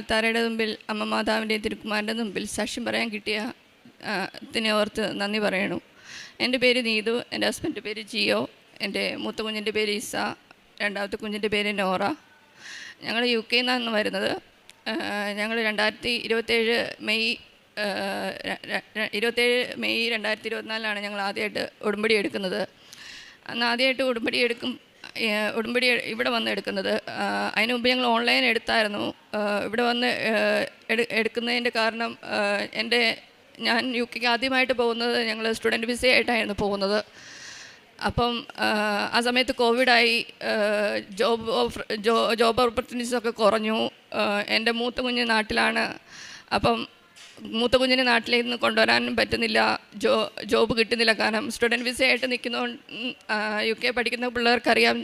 അൾത്താരയുടെ മുമ്പിൽ അമ്മ മാതാവിൻ്റെയും തിരുക്കുമാരൻ്റെ മുമ്പിൽ സാക്ഷ്യം പറയാൻ കിട്ടിയ ത്തിനെ ഓർത്ത് നന്ദി പറയണു. എൻ്റെ പേര് നീതു, എൻ്റെ ഹസ്ബൻഡിൻ്റെ പേര് ജിയോ, എൻ്റെ മൂത്ത കുഞ്ഞിൻ്റെ പേര് ഇസ, രണ്ടാമത്തെ കുഞ്ഞിൻ്റെ പേര് നോറ. ഞങ്ങൾ UK നിന്നാണ് വരുന്നത്. ഞങ്ങൾ 2027 മെയ് 2024 ഞങ്ങൾ ആദ്യമായിട്ട് ഉടമ്പടി എടുക്കുന്നത്. അന്ന് ആദ്യമായിട്ട് ഉടമ്പടി ഇവിടെ വന്ന് എടുക്കുന്നത്. അതിന് മുമ്പ് ഞങ്ങൾ ഓൺലൈൻ എടുത്തായിരുന്നു. ഇവിടെ വന്ന് എടുക്കുന്നതിൻ്റെ കാരണം ഞാൻ UK ആദ്യമായിട്ട് പോകുന്നത് ഞങ്ങൾ സ്റ്റുഡൻറ്റ് വിസയായിട്ടായിരുന്നു പോകുന്നത്. അപ്പം ആ സമയത്ത് കോവിഡായി, ജോബ് ഓപ്പർച്യൂണിറ്റീസൊക്കെ കുറഞ്ഞു. എൻ്റെ മൂത്ത കുഞ്ഞ് നാട്ടിലാണ്. അപ്പം മൂത്ത കുഞ്ഞിനെ നാട്ടിലേക്ക് നിന്ന് കൊണ്ടുവരാനും പറ്റുന്നില്ല, ജോബ് കിട്ടുന്നില്ല. കാരണം സ്റ്റുഡൻറ്റ് വിസയായിട്ട് നിൽക്കുന്നതുകൊണ്ട് UK പഠിക്കുന്ന പിള്ളേർക്കറിയാം,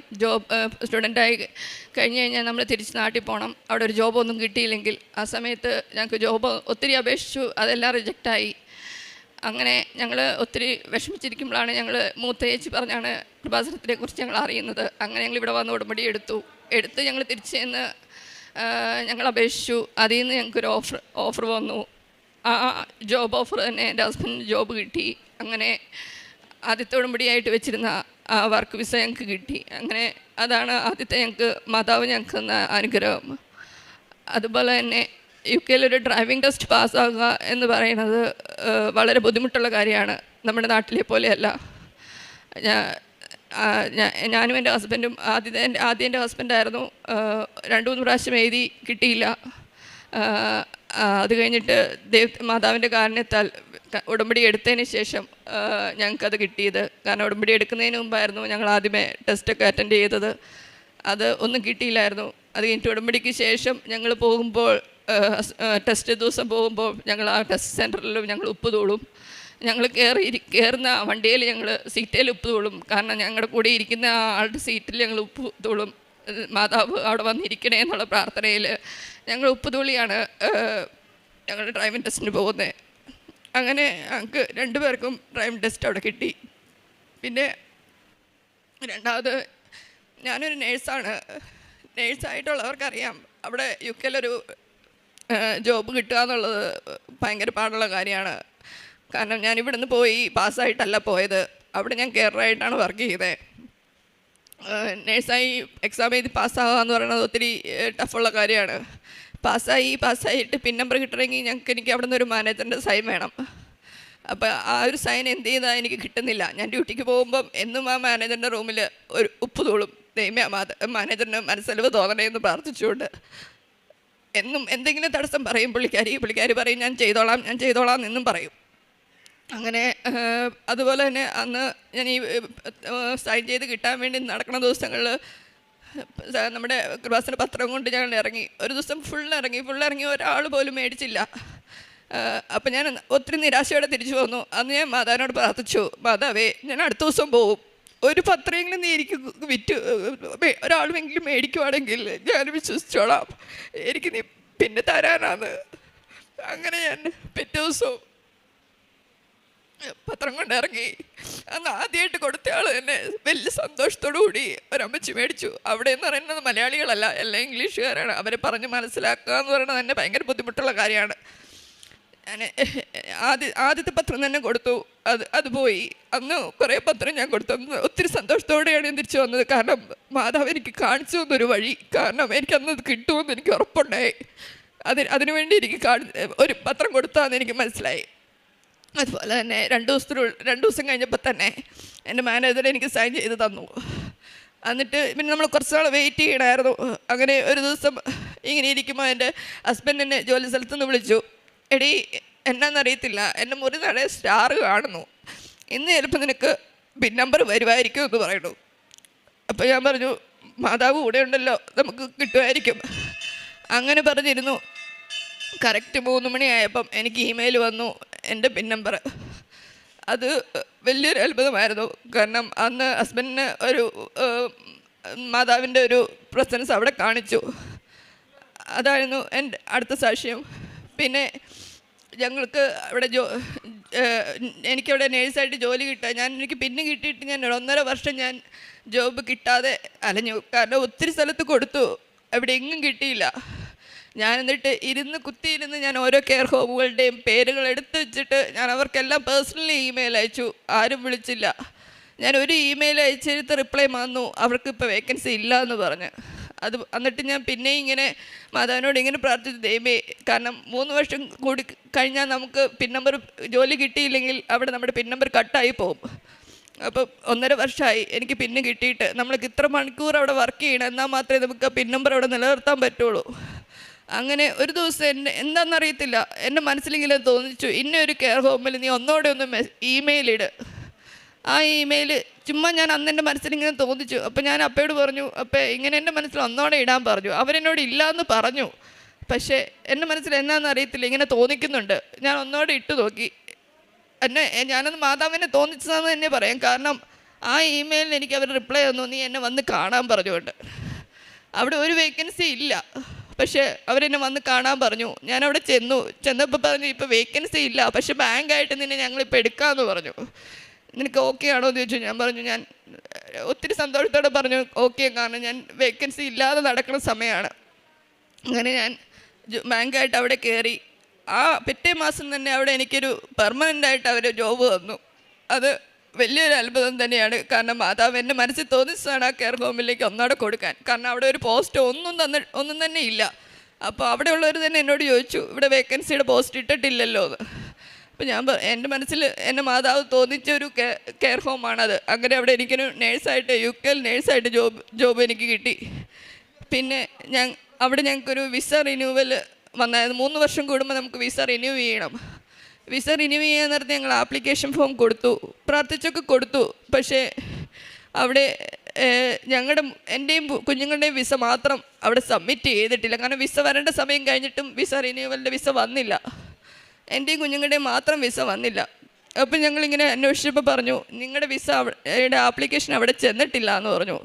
സ്റ്റുഡൻ്റായി കഴിഞ്ഞ് കഴിഞ്ഞാൽ നമ്മൾ തിരിച്ച് നാട്ടിൽ പോകണം. അവിടെ ഒരു ജോബൊന്നും കിട്ടിയില്ലെങ്കിൽ ആ സമയത്ത് ഞങ്ങൾക്ക് ജോബ് ഒത്തിരി അപേക്ഷിച്ചു, അതെല്ലാം റിജക്റ്റായി. അങ്ങനെ ഞങ്ങൾ ഒത്തിരി വിഷമിച്ചിരിക്കുമ്പോഴാണ് ഞങ്ങൾ മൂത്ത ചേച്ചി പറഞ്ഞാണ് കൃപാസനത്തിനെ കുറിച്ച് ഞങ്ങൾ അറിയുന്നത്. അങ്ങനെ ഞങ്ങൾ ഇവിടെ വന്ന് ഉടമ്പടി എടുത്ത് ഞങ്ങൾ തിരിച്ച് ചെന്ന് ഞങ്ങൾ അപേക്ഷിച്ചു. അതിൽ നിന്ന് ഞങ്ങൾക്കൊരു ഓഫർ വന്നു. ആ ജോബ് ഓഫർ തന്നെ എൻ്റെ ഹസ്ബൻഡിന് ജോബ് കിട്ടി. അങ്ങനെ ആദ്യത്തെ ഉടമ്പടിയായിട്ട് വെച്ചിരുന്ന ആ വർക്ക് വിസ ഞങ്ങൾക്ക് കിട്ടി. അങ്ങനെ അതാണ് ആദ്യത്തെ മാതാവ് ഞങ്ങൾക്ക് തന്ന അനുഗ്രഹം. അതുപോലെ തന്നെ UK ഡ്രൈവിംഗ് ടെസ്റ്റ് പാസ്സാകുക എന്ന് പറയുന്നത് വളരെ ബുദ്ധിമുട്ടുള്ള കാര്യമാണ്. നമ്മുടെ നാട്ടിലെ പോലെയല്ല. ഞാനും എൻ്റെ ഹസ്ബൻഡും ആദ്യം എൻ്റെ ഹസ്ബൻഡായിരുന്നു. 2-3 പ്രാവശ്യം എഴുതി കിട്ടിയില്ല. അത് കഴിഞ്ഞിട്ട് മാതാവിൻ്റെ കാരണത്താൽ ഉടമ്പടി എടുത്തതിന് ശേഷം ഞങ്ങൾക്കത് കിട്ടിയത്. കാരണം ഉടമ്പടി എടുക്കുന്നതിന് മുമ്പായിരുന്നു ഞങ്ങൾ ആദ്യമേ ടെസ്റ്റൊക്കെ അറ്റൻഡ് ചെയ്തത്. അത് ഒന്നും കിട്ടിയില്ലായിരുന്നു. അത് കഴിഞ്ഞിട്ട് ഉടമ്പടിക്ക് ശേഷം ഞങ്ങൾ പോകുമ്പോൾ, ടെസ്റ്റ് ദിവസം പോകുമ്പോൾ ഞങ്ങൾ ആ ടെസ്റ്റ് സെൻറ്ററിലും ഞങ്ങൾ ഉപ്പ് തൂളും. ഞങ്ങൾ കയറുന്ന വണ്ടിയിൽ ഞങ്ങൾ സീറ്റേൽ ഉപ്പ് തൂളും. കാരണം ഞങ്ങളുടെ കൂടെ ഇരിക്കുന്ന ആളുടെ സീറ്റിൽ ഞങ്ങൾ ഉപ്പ് തൂളും. മാതാവ് അവിടെ വന്നിരിക്കണേ എന്നുള്ള പ്രാർത്ഥനയിൽ ഞങ്ങൾ ഉപ്പ് തൂളിയാണ് ഞങ്ങൾ ഡ്രൈവിംഗ് ടെസ്റ്റിന് പോകുന്നത്. അങ്ങനെ ഞങ്ങൾക്ക് 2 പേർക്കും ഡ്രൈവിംഗ് ടെസ്റ്റ് അവിടെ കിട്ടി. പിന്നെ രണ്ടാമത് ഞാനൊരു നേഴ്സാണ്. നേഴ്സായിട്ടുള്ളവർക്കറിയാം, അവിടെ UK ജോബ് കിട്ടുക എന്നുള്ളത് ഭയങ്കര പാടുള്ള കാര്യമാണ്. കാരണം ഞാൻ ഇവിടെ നിന്ന് പോയി പാസ്സായിട്ടല്ല പോയത്, അവിടെ ഞാൻ കെയറായിട്ടാണ് വർക്ക് ചെയ്തത്. നേഴ്സായി എക്സാം എഴുതി പാസ്സാകുക എന്ന് പറയുന്നത് ഒത്തിരി ടഫുള്ള കാര്യമാണ്. പാസ്സായിട്ട് പിൻ നമ്പർ കിട്ടണമെങ്കിൽ എനിക്ക് അവിടെ നിന്ന് ഒരു മാനേജറിൻ്റെ സൈൻ വേണം. അപ്പോൾ ആ ഒരു സൈൻ എന്ത് ചെയ്താൽ എനിക്ക് കിട്ടുന്നില്ല. ഞാൻ ഡ്യൂട്ടിക്ക് പോകുമ്പം എന്നും ആ മാനേജറിൻ്റെ റൂമിൽ ഒരു ഉപ്പ് തൂളും. മാനേജറിന് മനസ്സലിവ് തോന്നണേന്ന് പ്രാർത്ഥിച്ചുകൊണ്ട് എന്നും എന്തെങ്കിലും തടസ്സം പറയും പുള്ളിക്കാരി പറയും ഞാൻ ചെയ്തോളാം എന്നും പറയും. അങ്ങനെ അതുപോലെ തന്നെ അന്ന് ഞാൻ ഈ സൈൻ ചെയ്ത് കിട്ടാൻ വേണ്ടി നടക്കുന്ന ദിവസങ്ങളിൽ നമ്മുടെ കൃപാസന പത്രം കൊണ്ട് ഞങ്ങൾ ഇറങ്ങി. ഒരു ദിവസം ഫുൾ ഇറങ്ങി ഒരാൾ പോലും മേടിച്ചില്ല. അപ്പം ഞാൻ ഒത്തിരി നിരാശയോടെ തിരിച്ചു പോന്നു. അന്ന് ഞാൻ മാതാവിനോട് പ്രാർത്ഥിച്ചു, മാതാവേ ഞാൻ അടുത്ത ദിവസം പോവും, ഒരു പത്രമെങ്കിലും നീ എനിക്ക് വിറ്റ് ഒരാളുമെങ്കിലും മേടിക്കുവാണെങ്കിൽ ഞാൻ വിശ്വസിച്ചോളാം, എനിക്ക് നീ പിന്നെ തരാനാണ്. അങ്ങനെ ഞാൻ പിറ്റേ ദിവസവും പത്രം കൊണ്ടിറങ്ങി. അന്ന് ആദ്യമായിട്ട് കൊടുത്ത ആൾ തന്നെ വലിയ സന്തോഷത്തോടു കൂടി ഒരമ്മച്ചി മേടിച്ചു. അവിടെ എന്ന് പറയുന്നത് മലയാളികളല്ല, എല്ലാം ഇംഗ്ലീഷുകാരാണ്. അവരെ പറഞ്ഞ് മനസ്സിലാക്കുക എന്ന് പറയുന്നത് തന്നെ ഭയങ്കര ബുദ്ധിമുട്ടുള്ള കാര്യമാണ്. ഞാൻ ആദ്യത്തെ പത്രം തന്നെ കൊടുത്തു. അത് പോയി. അന്ന് കുറേ പത്രം ഞാൻ കൊടുത്തു. അന്ന് ഒത്തിരി സന്തോഷത്തോടെയാണ് ഞാൻ തിരിച്ചു വന്നത്. കാരണം മാതാവ് എനിക്ക് കാണിച്ചു തന്നൊരു വഴി. കാരണം എനിക്കന്നത് കിട്ടുമെന്ന് എനിക്ക് ഉറപ്പുണ്ടായി. അതിനുവേണ്ടി എനിക്ക് ഒരു പത്രം കൊടുത്താന്ന് എനിക്ക് മനസ്സിലായി. അതുപോലെ തന്നെ 2 ദിവസം കഴിഞ്ഞപ്പോൾ തന്നെ എൻ്റെ മാനേജർ എനിക്ക് സൈൻ ചെയ്ത് തന്നു. എന്നിട്ട് പിന്നെ നമ്മൾ കുറച്ച് നാൾ വെയിറ്റ് ചെയ്യണമായിരുന്നു. അങ്ങനെ ഒരു ദിവസം ഇങ്ങനെ ഇരിക്കുമ്പോൾ എൻ്റെ ഹസ്ബൻഡിനെ ജോലി സ്ഥലത്തുനിന്ന് വിളിച്ചു, എടീ എന്നാന്നറിയത്തില്ല, എൻ്റെ മുറി നടയെ സ്റ്റാർ കാണുന്നു, ഇന്ന് ചിലപ്പോൾ നിനക്ക് പിൻ നമ്പർ വരുമായിരിക്കും എന്ന് പറയുന്നു. അപ്പോൾ ഞാൻ പറഞ്ഞു, മാതാവ് കൂടെ ഉണ്ടല്ലോ, നമുക്ക് കിട്ടുമായിരിക്കും. അങ്ങനെ പറഞ്ഞിരുന്നു. കറക്റ്റ് 3 മണിയായപ്പം എനിക്ക് ഇമെയിൽ വന്നു എൻ്റെ പിൻ നമ്പർ. അത് വലിയൊരു അത്ഭുതമായിരുന്നു. കാരണം അന്ന് ഹസ്ബൻഡിന് ഒരു മാതാവിൻ്റെ ഒരു പ്രസൻസ് അവിടെ കാണിച്ചു. അതായിരുന്നു എൻ്റെ അടുത്ത സാക്ഷ്യം. പിന്നെ ഞങ്ങൾക്ക് അവിടെ എനിക്കവിടെ നേഴ്സായിട്ട് ജോലി കിട്ടുക, എനിക്ക് പിന്നെ കിട്ടിയിട്ട് ഞാൻ 1.5 വർഷം ഞാൻ ജോബ് കിട്ടാതെ അലഞ്ഞു. കാരണം ഒത്തിരി സ്ഥലത്ത് കൊടുത്തു, അവിടെ എങ്ങും കിട്ടിയില്ല. ഞാൻ എന്നിട്ട് കുത്തിയിരുന്ന് ഞാൻ ഓരോ കെയർ ഹോമുകളുടെയും പേരുകൾ എടുത്ത് വെച്ചിട്ട് ഞാൻ അവർക്കെല്ലാം പേഴ്സണലി ഇമെയിൽ അയച്ചു. ആരും വിളിച്ചില്ല. ഞാൻ ഒരു ഇമെയിൽ അയച്ചെടുത്ത് റിപ്ലൈ വന്നു, അവർക്കിപ്പോൾ വേക്കൻസി ഇല്ല എന്ന് പറഞ്ഞ്. എന്നിട്ട് ഞാൻ പിന്നെയും ഇങ്ങനെ മാതാവിനോട് ഇങ്ങനെ പ്രാർത്ഥിച്ചു, ദൈവമേ, കാരണം 3 വർഷം കൂടി കഴിഞ്ഞാൽ നമുക്ക് പിൻ നമ്പർ ജോലി കിട്ടിയില്ലെങ്കിൽ അവിടെ നമ്മുടെ പിൻ നമ്പർ കട്ടായി പോകും. അപ്പം 1.5 വർഷമായി എനിക്ക് പിന്ന് കിട്ടിയിട്ട്. നമ്മൾക്ക് ഇത്ര മണിക്കൂർ അവിടെ വർക്ക് ചെയ്യണം, എന്നാൽ മാത്രമേ നമുക്ക് ആ പിൻ നമ്പർ അവിടെ നിലനിർത്താൻ പറ്റുള്ളൂ. അങ്ങനെ ഒരു ദിവസം എന്താണെന്നറിയത്തില്ല, എൻ്റെ മനസ്സിലിങ്ങനെ തോന്നിച്ചു, ഇന്നൊരു കെയർ ഹോമിൽ നീ ഒന്നോടെ ഒന്ന് ഇമെയിൽ ഇട്. ആ ഇമെയിൽ ചുമ്മാ ഞാൻ അന്ന് എൻ്റെ മനസ്സിലിങ്ങനെ തോന്നിച്ചു. അപ്പം ഞാൻ അപ്പയോട് പറഞ്ഞു, അപ്പം ഇങ്ങനെ എൻ്റെ മനസ്സിൽ ഒന്നോടെ ഇടാൻ പറഞ്ഞു. അവരെന്നോട് ഇല്ലയെന്ന് പറഞ്ഞു. പക്ഷേ എൻ്റെ മനസ്സിൽ എന്നാന്ന് അറിയത്തില്ല, ഇങ്ങനെ തോന്നിക്കുന്നുണ്ട്. ഞാൻ ഒന്നോടെ ഇട്ട് നോക്കി. ഞാനത് മാതാവിനെ തോന്നിച്ചതെന്ന് തന്നെ പറയാം. കാരണം ആ ഇമെയിലിന് എനിക്ക് അവർ റിപ്ലൈ തന്നു, നീ എന്നെ വന്ന് കാണാൻ പറഞ്ഞുകൊണ്ട്. അവിടെ ഒരു വേക്കൻസി ഇല്ല, പക്ഷേ അവരെന്നെ വന്ന് കാണാൻ പറഞ്ഞു. ഞാനവിടെ ചെന്നപ്പോൾ പറഞ്ഞു, ഇപ്പോൾ വേക്കൻസി ഇല്ല, പക്ഷേ ബാങ്കായിട്ട് നിന്നെ ഞങ്ങളിപ്പോൾ എടുക്കാമെന്ന് പറഞ്ഞു. നിനക്ക് ഓക്കെ ആണോ എന്ന് ചോദിച്ചു. ഞാൻ പറഞ്ഞു, ഞാൻ ഒത്തിരി സന്തോഷത്തോടെ പറഞ്ഞു ഓക്കെ, കാരണം ഞാൻ വേക്കൻസി ഇല്ലാതെ നടക്കുന്ന സമയമാണ്. അങ്ങനെ ഞാൻ ബാങ്കായിട്ട് അവിടെ കയറി. ആ പിറ്റേ മാസം തന്നെ അവിടെ എനിക്കൊരു പെർമനൻ്റായിട്ട് അവർ ജോബ് തന്നു. അത് വലിയൊരു അത്ഭുതം തന്നെയാണ്. കാരണം മാതാവ് എൻ്റെ മനസ്സിൽ തോന്നിച്ചതാണ് ആ കെയർ ഹോമിലേക്ക് ഒന്നോടെ കൊടുക്കാൻ. കാരണം അവിടെ ഒരു പോസ്റ്റ് ഒന്നും തന്നെ ഇല്ല. അപ്പോൾ അവിടെയുള്ളവർ തന്നെ എന്നോട് ചോദിച്ചു, ഇവിടെ വേക്കൻസിയുടെ പോസ്റ്റ് ഇട്ടിട്ടില്ലല്ലോ എന്ന്. അപ്പോൾ ഞാൻ എൻ്റെ മനസ്സിൽ എൻ്റെ മാതാവ് തോന്നിച്ച ഒരു കെയർ ഹോമാണത്. അങ്ങനെ അവിടെ എനിക്കൊരു നേഴ്സായിട്ട് UK നേഴ്സായിട്ട് ജോബ് എനിക്ക് കിട്ടി. പിന്നെ അവിടെ ഞങ്ങൾക്കൊരു വിസ റിന്യൂവൽ വന്നായിരുന്നു. 3 വർഷം കൂടുമ്പോൾ നമുക്ക് വിസ റിന്യൂ ചെയ്യണം. വിസ റിന്യൂ ചെയ്യാൻ നേരത്തെ ഞങ്ങൾ ആപ്ലിക്കേഷൻ ഫോം കൊടുത്തു, പ്രാർത്ഥിച്ചൊക്കെ കൊടുത്തു. പക്ഷേ അവിടെ എൻ്റെയും കുഞ്ഞുങ്ങളുടെയും വിസ മാത്രം അവിടെ സബ്മിറ്റ് ചെയ്തിട്ടില്ല. കാരണം വിസ വരേണ്ട സമയം കഴിഞ്ഞിട്ടും വിസ റിന്യൂവലിൻ്റെ വിസ വന്നില്ല. എൻ്റെയും കുഞ്ഞുങ്ങളുടെയും മാത്രം വിസ വന്നില്ല. അപ്പം ഞങ്ങളിങ്ങനെ അന്വേഷിച്ചപ്പോൾ പറഞ്ഞു, നിങ്ങളുടെ വിസയുടെ ആപ്ലിക്കേഷൻ അവിടെ ചെന്നിട്ടില്ല എന്ന് പറഞ്ഞു.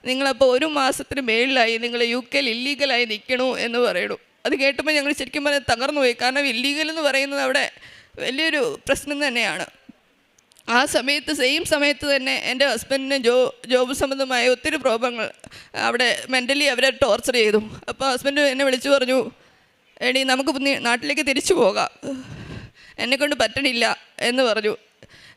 നിങ്ങളപ്പോൾ 1 മാസത്തിന് മേളിലായി നിങ്ങൾ UK ഇല്ലീഗലായി നിൽക്കണു എന്ന് പറയണു. അത് കേട്ടപ്പോൾ ഞങ്ങൾ ശരിക്കും പറഞ്ഞാൽ തകർന്നു പോയി. കാരണം ഇല്ലീഗൽ എന്ന് പറയുന്നത് അവിടെ വലിയൊരു പ്രശ്നം തന്നെയാണ്. ആ സെയിം സമയത്ത് തന്നെ എൻ്റെ ഹസ്ബൻഡിന് ജോബ് സംബന്ധമായ ഒത്തിരി പ്രോബ്ലങ്ങൾ അവിടെ മെൻ്റലി അവരെ ടോർച്ചർ ചെയ്തു. അപ്പോൾ ഹസ്ബൻഡ് എന്നെ വിളിച്ചു പറഞ്ഞു, എടി നമുക്ക് നാട്ടിലേക്ക് തിരിച്ചു പോകാം, എന്നെക്കൊണ്ട് പറ്റണില്ല എന്ന് പറഞ്ഞു.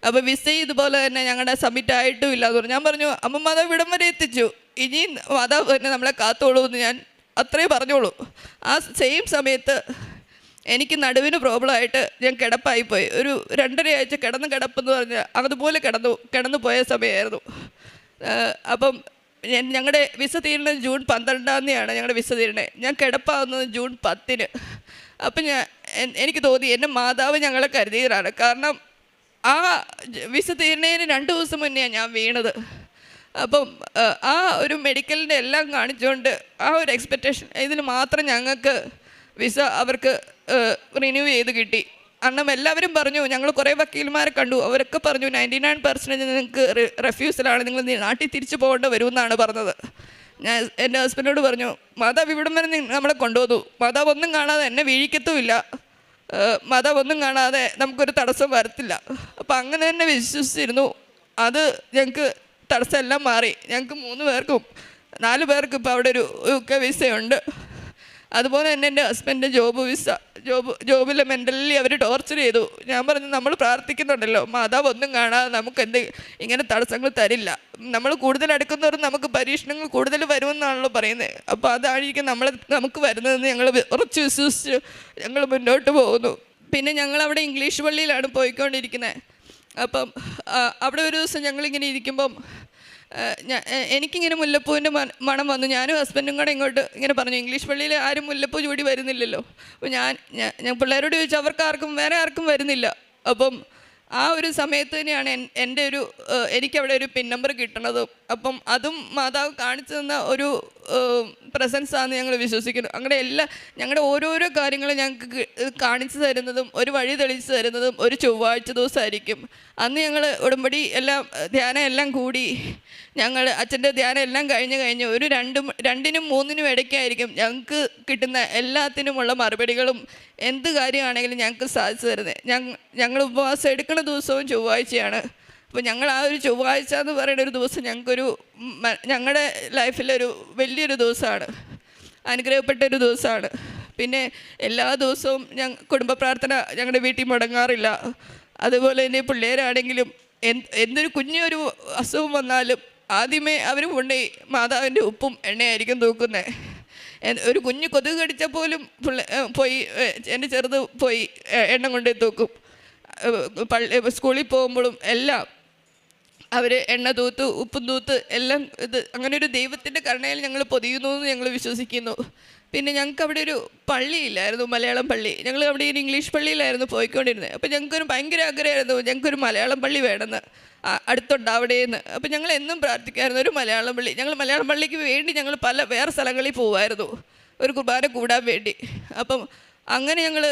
അപ്പോൾ വിസ ഇതുപോലെ തന്നെ ഞങ്ങളുടെ സബ്മിറ്റ് ആയിട്ടും ഇല്ല എന്ന് പറഞ്ഞു. ഞാൻ പറഞ്ഞു, അമ്മ മാതാവ് ഇവിടം വരെ എത്തിച്ചു, ഇനി മാതാവ് തന്നെ നമ്മളെ കാത്തോളൂ എന്ന് ഞാൻ അത്രേ പറഞ്ഞോളൂ. ആ സെയിം സമയത്ത് എനിക്ക് നടുവിന് പ്രോബ്ലമായിട്ട് ഞാൻ കിടപ്പായിപ്പോയി. ഒരു 2.5 ആഴ്ച കിടപ്പെന്ന് പറഞ്ഞാൽ അതുപോലെ കിടന്നു പോയ സമയമായിരുന്നു. അപ്പം ഞങ്ങളുടെ വിസ തീരുന്നത് ജൂൺ 12 ഞങ്ങളുടെ വിസ തീരണേ. ഞാൻ കിടപ്പാവുന്നത് ജൂൺ 10. അപ്പം എനിക്ക് തോന്നി എൻ്റെ മാതാവ് ഞങ്ങളെ കരുതിയതാണ്. കാരണം ആ വിസ തീരുന്നതിന് 2 ദിവസം മുന്നെയാണ് ഞാൻ വീണത്. അപ്പം ആ ഒരു മെഡിക്കലിൻ്റെ എല്ലാം കാണിച്ചുകൊണ്ട് ആ ഒരു എക്സ്പെക്റ്റേഷൻ ഇതിന് മാത്രം ഞങ്ങൾക്ക് വിസ അവർക്ക് റിന്യൂ ചെയ്ത് കിട്ടി. കാരണം എല്ലാവരും പറഞ്ഞു, ഞങ്ങൾ കുറേ വക്കീൽമാരെ കണ്ടു, അവരൊക്കെ പറഞ്ഞു 99% നിങ്ങൾക്ക് റെഫ്യൂസലാണ്, നിങ്ങൾ നാട്ടിൽ തിരിച്ചു പോകേണ്ടി വരുമെന്നാണ് പറഞ്ഞത്. ഞാൻ എൻ്റെ ഹസ്ബൻഡിനോട് പറഞ്ഞു, മാതാവ് ഇവിടം വരെ നമ്മളെ കൊണ്ടുപോകുന്നു, മാതാവ് ഒന്നും കാണാതെ എന്നെ വീഴിക്കത്തുമില്ല, മാതാവ് ഒന്നും കാണാതെ നമുക്കൊരു തടസ്സം വരത്തില്ല. അപ്പം അങ്ങനെ തന്നെ വിശ്വസിച്ചിരുന്നു. അത് ഞങ്ങൾക്ക് തടസ്സമെല്ലാം മാറി. ഞങ്ങൾക്ക് 4 പേർക്കും ഇപ്പോൾ അവിടെ ഒരു UK വിസയുണ്ട്. അതുപോലെ തന്നെ എൻ്റെ ഹസ്ബൻഡിൻ്റെ ജോബിൽ മെൻ്റലി അവർ ടോർച്ചർ ചെയ്തു. ഞാൻ പറഞ്ഞു, നമ്മൾ പ്രാർത്ഥിക്കുന്നുണ്ടല്ലോ, മാതാവ് ഒന്നും കാണാതെ നമുക്ക് ഇങ്ങനെ തടസ്സങ്ങൾ തരില്ല. നമ്മൾ കൂടുതൽ അടുക്കുന്നവരും നമുക്ക് പരീക്ഷണങ്ങൾ കൂടുതൽ വരുമെന്നാണല്ലോ പറയുന്നത്. അപ്പോൾ അതായിരിക്കും നമുക്ക് വരുന്നതെന്ന് ഞങ്ങൾ ഉറച്ച് വിശ്വസിച്ച് ഞങ്ങൾ മുന്നോട്ട് പോകുന്നു. പിന്നെ ഞങ്ങളവിടെ ഇംഗ്ലീഷ് പള്ളിയിലാണ് പോയിക്കൊണ്ടിരിക്കുന്നത്. അപ്പം അവിടെ ഒരു ദിവസം ഞങ്ങളിങ്ങനെ ഇരിക്കുമ്പം എനിക്കിങ്ങനെ മുല്ലപ്പൂവിൻ്റെ മണം വന്നു. ഞാനും ഹസ്ബൻഡും കൂടെ ഇങ്ങോട്ട് ഇങ്ങനെ പറഞ്ഞു, ഇംഗ്ലീഷ് പള്ളിയിൽ ആരും മുല്ലപ്പൂ ചൂടി വരുന്നില്ലല്ലോ. അപ്പോൾ ഞാൻ പിള്ളേരോട് ചോദിച്ചു, വേറെ ആർക്കും വരുന്നില്ല. അപ്പം ആ ഒരു സമയത്ത് തന്നെയാണ് എനിക്കവിടെ ഒരു പിൻ നമ്പർ കിട്ടണത്. അപ്പം അതും മാതാവ് കാണിച്ചു തന്ന ഒരു പ്രസൻസാണെന്ന് ഞങ്ങൾ വിശ്വസിക്കുന്നു. ഞങ്ങളുടെ ഓരോരോ കാര്യങ്ങൾ ഞങ്ങൾക്ക് കാണിച്ചു തരുന്നതും ഒരു വഴി തെളിയിച്ചു തരുന്നതും ഒരു ചൊവ്വാഴ്ച ദിവസമായിരിക്കും. അന്ന് ഞങ്ങൾ ഉടമ്പടി ധ്യാനം എല്ലാം കൂടി ഞങ്ങൾ അച്ഛൻ്റെ ധ്യാനം എല്ലാം കഴിഞ്ഞ് ഒരു 2-നും 3-നും ഇടയ്ക്കായിരിക്കും ഞങ്ങൾക്ക് കിട്ടുന്ന എല്ലാത്തിനുമുള്ള മറുപടികളും എന്ത് കാര്യമാണെങ്കിലും ഞങ്ങൾക്ക് സാധിച്ചു തരുന്നത്. ഞങ്ങൾ ഉപവാസം എടുക്കുന്ന ദിവസവും ചൊവ്വാഴ്ചയാണ്. അപ്പോൾ ഞങ്ങൾ ആ ഒരു ചൊവ്വാഴ്ച എന്ന് പറയുന്ന ഒരു ദിവസം ഞങ്ങളുടെ ലൈഫിലൊരു വലിയൊരു ദിവസമാണ്, അനുഗ്രഹപ്പെട്ടൊരു ദിവസമാണ്. പിന്നെ എല്ലാ ദിവസവും കുടുംബ പ്രാർത്ഥന ഞങ്ങളുടെ വീട്ടിൽ മുടങ്ങാറില്ല. അതുപോലെ തന്നെ പിള്ളേരാണെങ്കിലും എന്തൊരു കുഞ്ഞൊരു അസുഖം വന്നാലും ആദ്യമേ അവർ കൊണ്ടുപോയി മാതാവിൻ്റെ ഉപ്പും എണ്ണയായിരിക്കും തൂക്കുന്നത്. ഒരു കുഞ്ഞ് കൊതുക് കടിച്ചാൽ പോലും പോയി എൻ്റെ ചെറുത് പോയി എണ്ണ കൊണ്ടുപോയി തൂക്കും. സ്കൂളിൽ പോകുമ്പോഴും എല്ലാം അവർ എണ്ണ തൂത്ത് ഉപ്പും തൂത്ത് എല്ലാം ഇത് അങ്ങനെ ഒരു ദൈവത്തിൻ്റെ കരുണയിൽ ഞങ്ങൾ പൊതിയുന്നു എന്ന് ഞങ്ങൾ വിശ്വസിക്കുന്നു. പിന്നെ ഞങ്ങൾക്ക് അവിടെ ഒരു പള്ളിയില്ലായിരുന്നു, മലയാളം പള്ളി. ഞങ്ങൾ അവിടെ ഒരു ഇംഗ്ലീഷ് പള്ളിയിലായിരുന്നു പോയിക്കൊണ്ടിരുന്നത്. അപ്പോൾ ഞങ്ങൾക്കൊരു ഭയങ്കര ആഗ്രഹമായിരുന്നു ഞങ്ങൾക്കൊരു മലയാളം പള്ളി വേണമെന്ന്, അടുത്തുണ്ട് അവിടെയെന്ന്. അപ്പോൾ ഞങ്ങൾ എന്നും പ്രാർത്ഥിക്കുമായിരുന്നു ഒരു മലയാളം പള്ളി. ഞങ്ങൾ മലയാളം പള്ളിക്ക് വേണ്ടി ഞങ്ങൾ വേറെ സ്ഥലങ്ങളിൽ പോകുമായിരുന്നു ഒരു കുർബാന കൂടാൻ വേണ്ടി. അപ്പം അങ്ങനെ ഞങ്ങൾ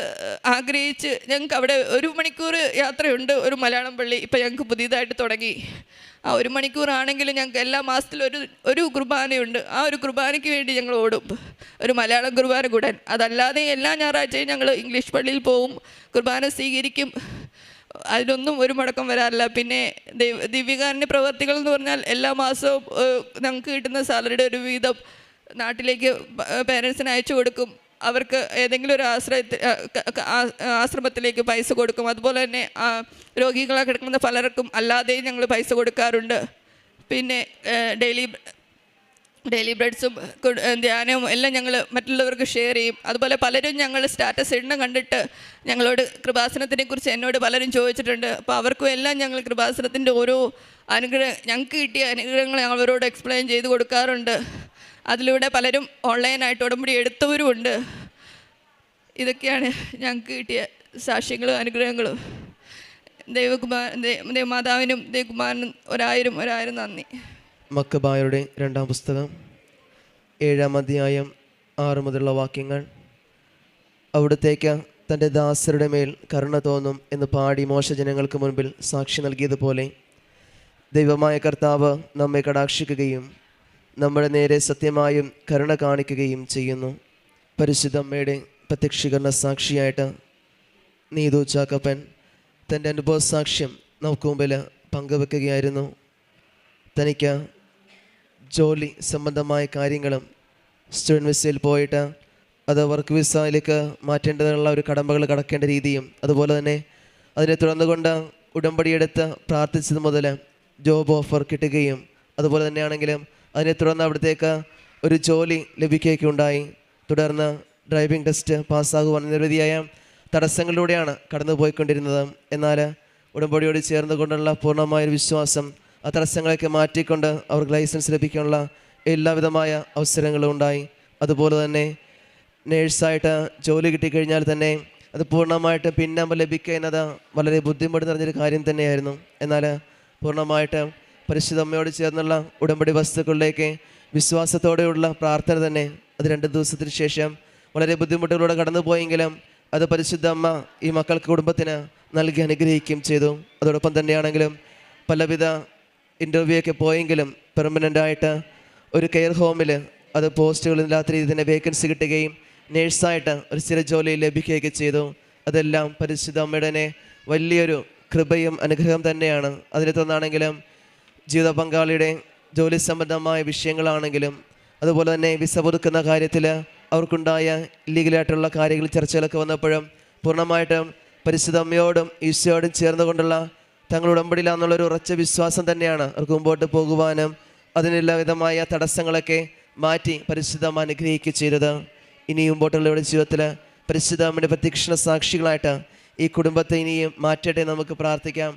ആഗ്രഹിച്ച് ഞങ്ങൾക്ക് അവിടെ 1 മണിക്കൂർ യാത്രയുണ്ട് ഒരു മലയാളം പള്ളി. ഇപ്പം ഞങ്ങൾക്ക് പുതിയതായിട്ട് തുടങ്ങി. ആ 1 മണിക്കൂറാണെങ്കിലും ഞങ്ങൾക്ക് എല്ലാ മാസത്തിലും ഒരു കുർബാനയുണ്ട്. ആ ഒരു കുർബാനയ്ക്ക് വേണ്ടി ഞങ്ങൾ ഓടും, ഒരു മലയാളം കുർബാന കൂടാൻ. അതല്ലാതെ എല്ലാ ഞായറാഴ്ചയും ഞങ്ങൾ ഇംഗ്ലീഷ് പള്ളിയിൽ പോവും, കുർബാന സ്വീകരിക്കും. അതിലൊന്നും ഒരു മുടക്കം വരാറില്ല. പിന്നെ ദിവ്യകാരുണ്യ പ്രവർത്തികൾ എന്ന് പറഞ്ഞാൽ എല്ലാ മാസവും ഞങ്ങൾക്ക് കിട്ടുന്ന സാലറിയുടെ ഒരു വീതം നാട്ടിലേക്ക് പേരൻസിന് അയച്ചു കൊടുക്കും. അവർക്ക് ഏതെങ്കിലും ഒരു ആശ്രമത്തിലേക്ക് പൈസ കൊടുക്കും. അതുപോലെ തന്നെ രോഗികളെ കിടക്കുന്ന പലർക്കും അല്ലാതെയും ഞങ്ങൾ പൈസ കൊടുക്കാറുണ്ട്. പിന്നെ ഡെയിലി ബ്രെഡ്സും ധ്യാനവും എല്ലാം ഞങ്ങൾ മറ്റുള്ളവർക്ക് ഷെയർ ചെയ്യും. അതുപോലെ പലരും ഞങ്ങൾ സ്റ്റാറ്റസ് ഇടണം കണ്ടിട്ട് ഞങ്ങളോട് കൃപാസനത്തിനെ കുറിച്ച് എന്നോട് പലരും ചോദിച്ചിട്ടുണ്ട്. അപ്പോൾ അവർക്കും എല്ലാം ഞങ്ങൾ കൃപാസനത്തിൻ്റെ ഓരോ ഞങ്ങൾക്ക് കിട്ടിയ അനുഗ്രഹങ്ങൾ അവരോട് എക്സ്പ്ലെയിൻ ചെയ്ത് കൊടുക്കാറുണ്ട്. അതിലൂടെ പലരും ഓൺലൈനായിട്ട് ഉടമ്പടി എടുത്തവരും ഉണ്ട്. ഇതൊക്കെയാണ് ഞങ്ങൾക്ക് കിട്ടിയ സാക്ഷ്യങ്ങളും അനുഗ്രഹങ്ങളും. ദൈവമാതാവിനും ദൈവകുമാരനും ഒരായിരം നന്ദി. മക്കബായരുടെ 2-ാം പുസ്തകം 7-ാം അധ്യായം 6 മുതലുള്ള വാക്യങ്ങൾ. അവിടുത്തേക്ക് തൻ്റെ ദാസരുടെ മേൽ കരുണ തോന്നും എന്ന് പാടി മോശ ജനങ്ങൾക്ക് മുൻപിൽ സാക്ഷി നൽകിയതുപോലെ ദൈവമായ കർത്താവ് നമ്മെ കടാക്ഷിക്കുകയും നമ്മുടെ നേരെ സത്യമായും കരുണ കാണിക്കുകയും ചെയ്യുന്നു. പരിശുദ്ധ അമ്മയുടെ പ്രത്യക്ഷീകരണ സാക്ഷിയായിട്ട് നീതു ചാക്കപ്പൻ തൻ്റെ അനുഭവ സാക്ഷ്യം നമുക്ക് മുമ്പിൽ പങ്കുവെക്കുകയായിരുന്നു. തനിക്ക് ജോലി സംബന്ധമായ കാര്യങ്ങളും സ്റ്റുഡൻറ്റ് വിസയിൽ പോയിട്ട് അത് വർക്ക് വിസയിലേക്ക് മാറ്റേണ്ടതുള്ള ഒരു കടമ്പകൾ കടക്കേണ്ട രീതിയും, അതുപോലെ തന്നെ അതിനെ തുടർന്നുകൊണ്ട് ഉടമ്പടിയെടുത്ത് പ്രാർത്ഥിച്ചത് മുതൽ ജോബ് ഓഫർ കിട്ടുകയും, അതുപോലെ തന്നെയാണെങ്കിലും അതിനെ തുടർന്ന് അവിടത്തേക്ക് ഒരു ജോലി ലഭിക്കുകയുണ്ടായി. തുടർന്ന് ഡ്രൈവിംഗ് ടെസ്റ്റ് പാസ്സാകുവാൻ നിരവധിയായ തടസ്സങ്ങളിലൂടെയാണ് കടന്നു പോയിക്കൊണ്ടിരുന്നത്. എന്നാൽ ഉടമ്പടിയോട് ചേർന്നുകൊണ്ടുള്ള പൂർണ്ണമായൊരു വിശ്വാസം ആ തടസ്സങ്ങളൊക്കെ മാറ്റിക്കൊണ്ട് അവർക്ക് ലൈസൻസ് ലഭിക്കാനുള്ള എല്ലാവിധമായ അവസരങ്ങളും ഉണ്ടായി. അതുപോലെ തന്നെ നേഴ്സായിട്ട് ജോലി കിട്ടിക്കഴിഞ്ഞാൽ തന്നെ അത് പൂർണ്ണമായിട്ട് പിന്നാമ്പ് ലഭിക്കുക എന്നത് വളരെ ബുദ്ധിമുട്ട് നിറഞ്ഞൊരു കാര്യം തന്നെയായിരുന്നു. എന്നാൽ പൂർണ്ണമായിട്ട് പരിശുദ്ധ അമ്മയോട് ചേർന്നുള്ള ഉടമ്പടി വസ്തുക്കളിലേക്ക് വിശ്വാസത്തോടെയുള്ള പ്രാർത്ഥന തന്നെ അത് 2 ദിവസത്തിന് ശേഷം വളരെ ബുദ്ധിമുട്ടുകളിലൂടെ കടന്നു പോയെങ്കിലും അത് പരിശുദ്ധ അമ്മ ഈ മക്കൾക്ക് കുടുംബത്തിന് നൽകി അനുഗ്രഹിക്കുകയും ചെയ്തു. അതോടൊപ്പം തന്നെയാണെങ്കിലും പലവിധ ഇൻ്റർവ്യൂ ഒക്കെ പോയെങ്കിലും പെർമനൻ്റായിട്ട് ഒരു കെയർ ഹോമിൽ അത് പോസ്റ്റുകളില്ലാത്ത രീതിയിൽ തന്നെ വേക്കൻസി കിട്ടുകയും നേഴ്സായിട്ട് ഒരു സ്ഥിര ജോലി ലഭിക്കുകയൊക്കെ ചെയ്തു. അതെല്ലാം പരിശുദ്ധ അമ്മയുടെ തന്നെ വലിയൊരു കൃപയും അനുഗ്രഹം തന്നെയാണ്. അതിനെ തുടർന്നാണെങ്കിലും ജീവിത പങ്കാളിയുടെ ജോലി സംബന്ധമായ വിഷയങ്ങളാണെങ്കിലും, അതുപോലെ തന്നെ വിസ പുതുക്കുന്ന കാര്യത്തിൽ അവർക്കുണ്ടായ ഇല്ലീഗലായിട്ടുള്ള കാര്യങ്ങൾ ചർച്ചകളൊക്കെ വന്നപ്പോഴും പൂർണ്ണമായിട്ടും പരിശുദ്ധ അമ്മയോടും ഈശോയോടും ചേർന്നുകൊണ്ടുള്ള തങ്ങളുടെ ഉടമ്പടിയിലാണെന്നുള്ളൊരു ഉറച്ച വിശ്വാസം തന്നെയാണ് അവർക്ക് മുമ്പോട്ട് പോകുവാനും അതിനെല്ലാ വിധമായ തടസ്സങ്ങളൊക്കെ മാറ്റി പരിശുദ്ധ അമ്മ അനുഗ്രഹിക്കുക ചെയ്തത്. ഇനിയും മുമ്പോട്ടുള്ളവരുടെ ജീവിതത്തിൽ പരിശുദ്ധ അമ്മയുടെ പ്രത്യക്ഷണ സാക്ഷികളായിട്ട് ഈ കുടുംബത്തെ ഇനിയും മാറ്റട്ടെ നമുക്ക് പ്രാർത്ഥിക്കാം.